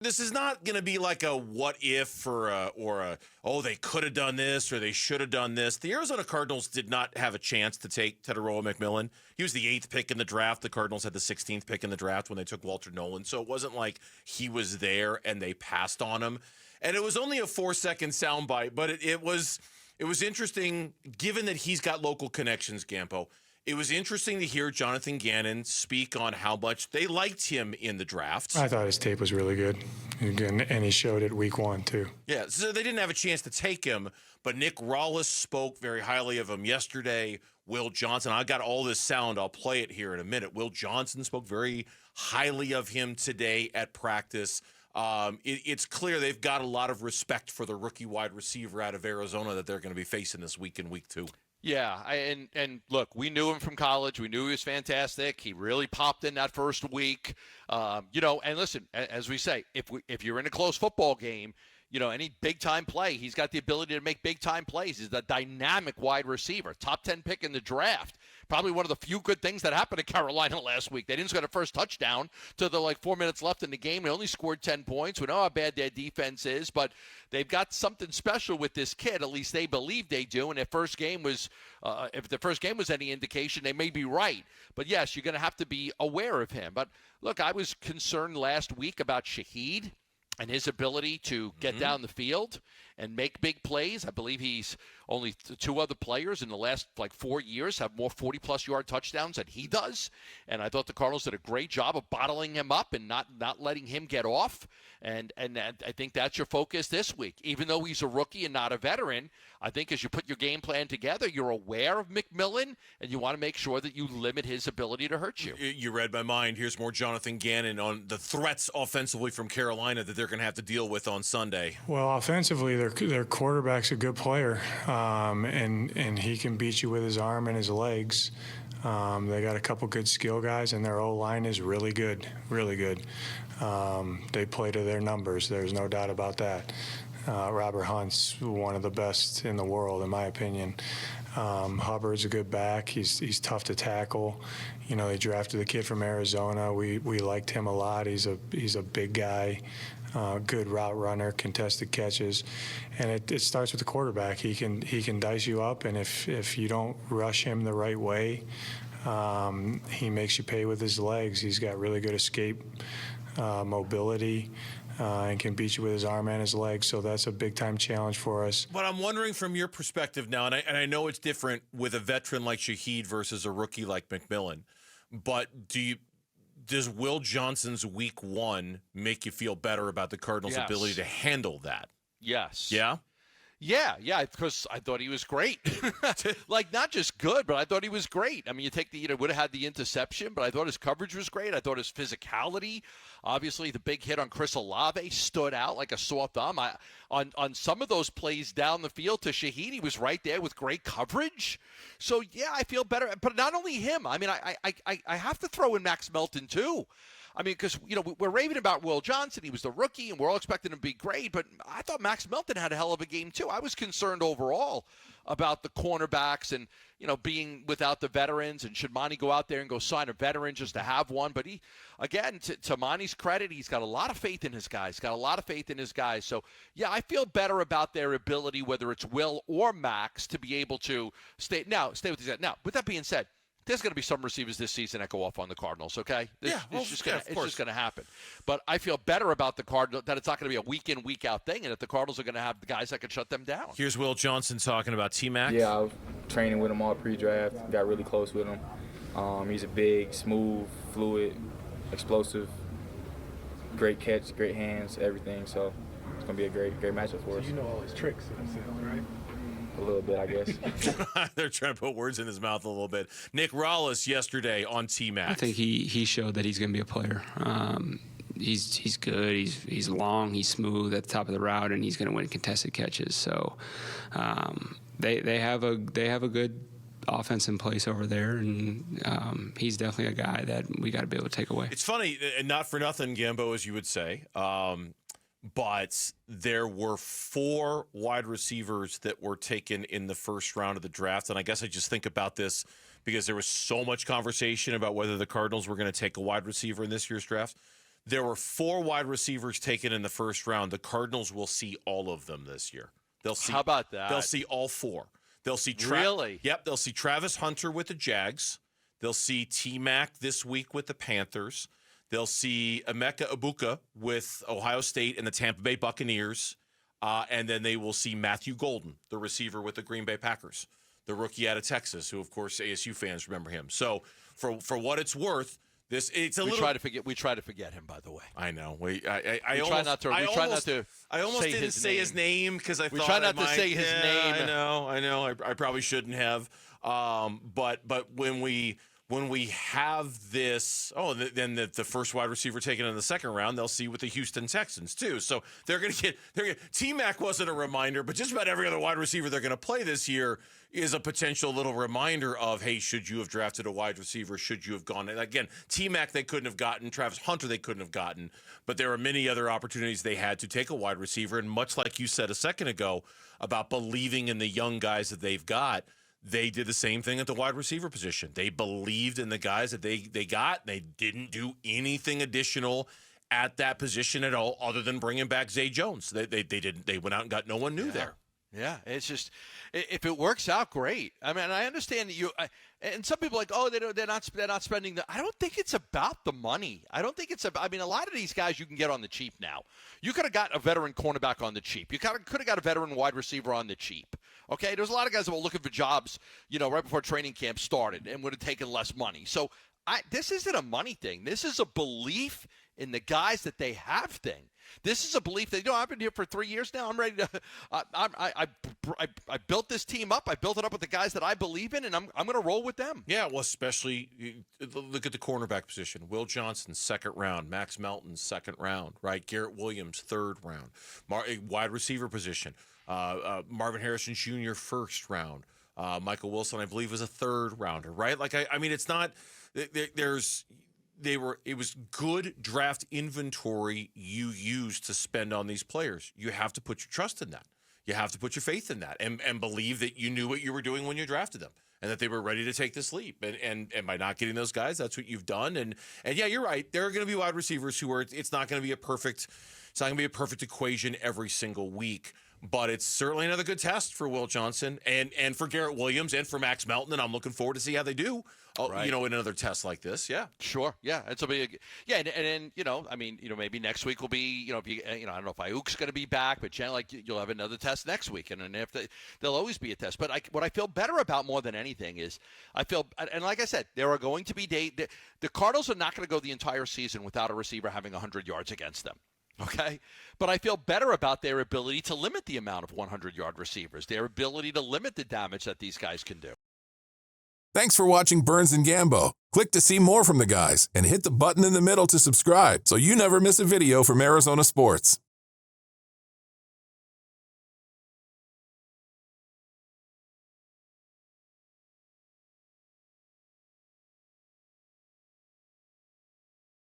this is not going to be like a what if or oh, they could have done this or they should have done this. The Arizona Cardinals did not have a chance to take Tetairoa McMillan. He was the 8th pick in the draft. The Cardinals had the 16th pick in the draft when they took Walter Nolan. So it wasn't like he was there and they passed on him. And it was only a 4-second soundbite, but it was interesting given that he's got local connections, Gambo. It was interesting to hear Jonathan Gannon speak on how much they liked him in the draft. I thought his tape was really good. Again, and he showed it week 1, too. Yeah, so they didn't have a chance to take him, but Nick Rawlis spoke very highly of him yesterday. Will Johnson, I got all this sound. I'll play it here in a minute. Will Johnson spoke very highly of him today at practice. It's clear they've got a lot of respect for the rookie wide receiver out of Arizona that they're going to be facing this week in week 2. Yeah, and look, we knew him from college. We knew he was fantastic. He really popped in that first week. And listen, as we say, if you're in a close football game, any big-time play, he's got the ability to make big-time plays. He's a dynamic wide receiver, top 10 pick in the draft. Probably one of the few good things that happened to Carolina last week. They didn't score the first touchdown till the 4 minutes left in the game. They only scored 10 points. We know how bad their defense is, but they've got something special with this kid. At least they believe they do. And if the first game was any indication, they may be right. But yes, you're going to have to be aware of him. But look, I was concerned last week about Shaheed and his ability to get down the field and make big plays. I believe he's only 2 other players in the last 4 years have more 40-plus yard touchdowns than he does. And I thought the Cardinals did a great job of bottling him up and not letting him get off. And I think that's your focus this week. Even though he's a rookie and not a veteran, I think as you put your game plan together, you're aware of McMillan, and you want to make sure that you limit his ability to hurt you. You read my mind. Here's more Jonathan Gannon on the threats offensively from Carolina that they're going to have to deal with on Sunday. Well, offensively, their quarterback's a good player, and he can beat you with his arm and his legs. They got a couple good skill guys, and their O-line is really good, really good. They play to their numbers. There's no doubt about that. Robert Hunt's one of the best in the world, in my opinion. Hubbard's a good back. He's tough to tackle. They drafted the kid from Arizona. We liked him a lot. He's a big guy, good route runner, contested catches, and it starts with the quarterback. He can dice you up, and if you don't rush him the right way, he makes you pay with his legs. He's got really good escape mobility. And can beat you with his arm and his legs, so that's a big-time challenge for us. But I'm wondering from your perspective now, and I know it's different with a veteran like Shaheed versus a rookie like McMillan, but does Will Johnson's week 1 make you feel better about the Cardinals' ability to handle that? Yes. Yeah? Yeah, because I thought he was great. Not just good, but I thought he was great. I mean, would have had the interception, but I thought his coverage was great. I thought his physicality, obviously the big hit on Chris Olave stood out like a sore thumb. On some of those plays down the field to Shaheed, he was right there with great coverage. So, yeah, I feel better. But not only him. I mean, I have to throw in Max Melton, too. I mean, because, we're raving about Will Johnson. He was the rookie, and we're all expecting him to be great. But I thought Max Melton had a hell of a game, too. I was concerned overall about the cornerbacks and, being without the veterans. And should Monty go out there and go sign a veteran just to have one? But he, again, to Monty's credit, he's got a lot of faith in his guys. So, yeah, I feel better about their ability, whether it's Will or Max, to be able to stay with these guys. Now, with that being said, there's going to be some receivers this season that go off on the Cardinals, okay? It's just going to happen. But I feel better about the Cardinals, that it's not going to be a week-in, week-out thing, and that the Cardinals are going to have the guys that can shut them down. Here's Will Johnson talking about T-Mac. Yeah, I was training with him all pre-draft, got really close with him. He's a big, smooth, fluid, explosive, great catch, great hands, everything. So it's going to be a great matchup for us. You know all his tricks, right? A little bit, I guess. They're trying to put words in his mouth a little bit. Nick Rawlis yesterday on T-Mac. I think he showed that he's going to be a player. He's good. He's long. He's smooth at the top of the route, and he's going to win contested catches. So they have a good offense in place over there, and he's definitely a guy that we got to be able to take away. It's funny, and not for nothing, Gambo, as you would say. But there were 4 wide receivers that were taken in the first round of the draft. And I guess I just think about this because there was so much conversation about whether the Cardinals were going to take a wide receiver in this year's draft. There were 4 wide receivers taken in the first round. The Cardinals will see all of them this year. They'll see. How about that? They'll see all 4. They'll see Really? Yep. They'll see Travis Hunter with the Jags. They'll see T-Mac this week with the Panthers. They'll see Emeka Ibuka with Ohio State and the Tampa Bay Buccaneers. And then they will see Matthew Golden, the receiver with the Green Bay Packers, the rookie out of Texas, who, of course, ASU fans remember him. So for what it's worth, we try to forget him, by the way. I know. I almost didn't say his name because I thought try not to say his name. I know. I probably shouldn't have. But when we have this, then the first wide receiver taken in the second round, they'll see with the Houston Texans too. So they're going to get T-Mac wasn't a reminder, but just about every other wide receiver they're going to play this year is a potential little reminder of, hey, should you have drafted a wide receiver? Should you have gone? And again, T-Mac they couldn't have gotten. Travis Hunter they couldn't have gotten. But there are many other opportunities they had to take a wide receiver. And much like you said a second ago about believing in the young guys that they've got, they did the same thing at the wide receiver position. They believed in the guys that they got. They didn't do anything additional at that position at all other than bringing back Zay Jones. They didn't. They went out and got no one new there. Yeah, it's just if it works out, great. I mean, I understand that you and some people are like, they're not spending the. I don't think it's about the money. I don't think it's about. I mean, a lot of these guys you can get on the cheap now. You could have got a veteran cornerback on the cheap. You could have got a veteran wide receiver on the cheap. Okay, there's a lot of guys that were looking for jobs, right before training camp started and would have taken less money. So this isn't a money thing. This is a belief in the guys that they have thing. This is a belief that, I've been here for 3 years now. I'm ready to I built this team up. I built it up with the guys that I believe in, and I'm going to roll with them. Yeah, well, especially look at the cornerback position. Will Johnson, second round. Max Melton, second round, right? Garrett Williams, third round. Wide receiver position. Marvin Harrison Jr., first round. Michael Wilson, I believe, was a third rounder, right? Like, I mean, it's not it was good draft inventory you used to spend on these players. You have to put your trust in that. You have to put your faith in that and believe that you knew what you were doing when you drafted them and that they were ready to take this leap. And by not getting those guys, that's what you've done. And yeah, you're right. There are going to be wide receivers who it's not going to be a perfect equation every single week. But it's certainly another good test for Will Johnson and for Garrett Williams and for Max Melton, and I'm looking forward to see how they do. Right. In another test like this. Yeah, sure. Yeah, it's be and then maybe next week will be I don't know if Ayuk's going to be back, but you'll have another test next week, and then there'll always be a test. But what I feel better about more than anything is and like I said, there are going to be the Cardinals are not going to go the entire season without a receiver having 100 yards against them. Okay, but I feel better about their ability to limit the amount of 100-yard receivers, their ability to limit the damage that these guys can do. Thanks for watching Burns and Gambo. Click to see more from the guys and hit the button in the middle to subscribe so you never miss a video from Arizona sports.